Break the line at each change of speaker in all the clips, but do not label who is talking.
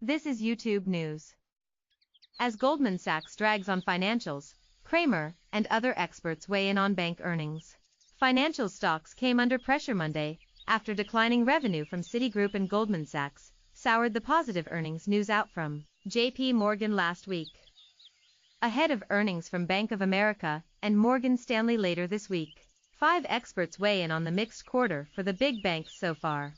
This is YouTube News. As Goldman Sachs drags on financials, Cramer and other experts weigh in on bank earnings. Financial stocks came under pressure Monday, after declining revenue from Citigroup and Goldman Sachs soured the positive earnings news out from J.P. Morgan last week. Ahead of earnings from Bank of America and Morgan Stanley later this week, 5 experts weigh in on the mixed quarter for the big banks so far.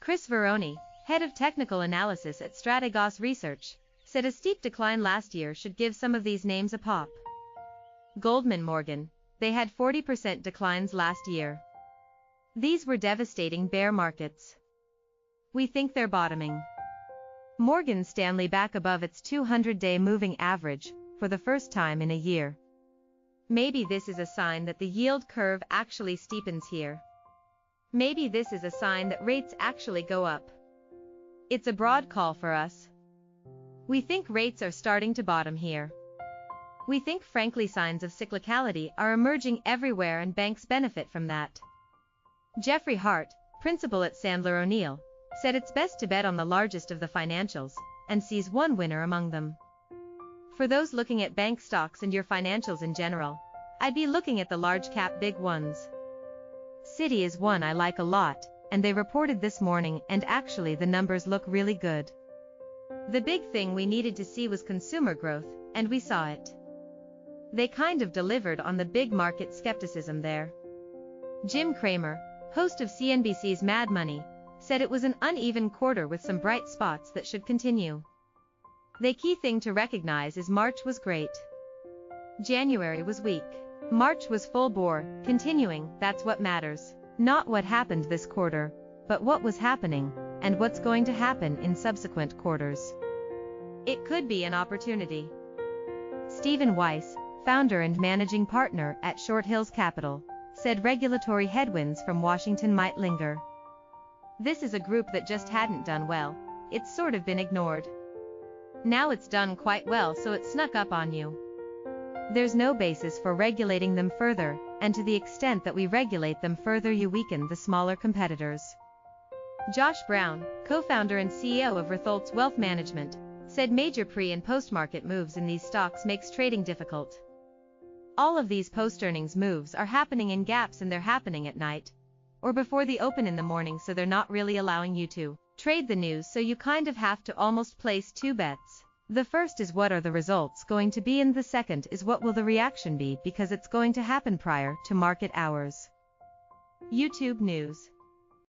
Chris Verrone, head of technical analysis at Strategas Research, said a steep decline last year should give some of these names a pop. Goldman Morgan, they had 40% declines last year. These were devastating bear markets. We think they're bottoming. Morgan Stanley back above its 200-day moving average for the first time in a year. Maybe this is a sign that the yield curve actually steepens here. Maybe this is a sign that rates actually go up. It's a broad call for us. We think rates are starting to bottom here. We think frankly signs of cyclicality are emerging everywhere and banks benefit from that. Jeffrey Hart, principal at Sandler O'Neill, said it's best to bet on the largest of the financials, and sees one winner among them. For those looking at bank stocks and your financials in general, I'd be looking at the large cap big ones. Citi is one I like a lot, and they reported this morning and actually the numbers look really good. The big thing we needed to see was consumer growth, and we saw it. They kind of delivered on the big market skepticism there. Jim Cramer, host of CNBC's Mad Money, said it was an uneven quarter with some bright spots that should continue. The key thing to recognize is March was great. January was weak. March was full bore, continuing, that's what matters. Not what happened this quarter, but what was happening, and what's going to happen in subsequent quarters. It could be an opportunity. Stephen Weiss, founder and managing partner at Short Hills Capital, said regulatory headwinds from Washington might linger. This is a group that just hadn't done well, it's sort of been ignored. Now it's done quite well, so it snuck up on you. There's no basis for regulating them further, and to the extent that we regulate them further you weaken the smaller competitors. Josh Brown, co-founder and CEO of Retholtz Wealth Management, said major pre- and post-market moves in these stocks makes trading difficult. All of these post-earnings moves are happening in gaps and they're happening at night, or before the open in the morning, so they're not really allowing you to trade the news, so you kind of have to almost place 2 bets. The first is what are the results going to be, and the second is what will the reaction be, because it's going to happen prior to market hours. YouTube News.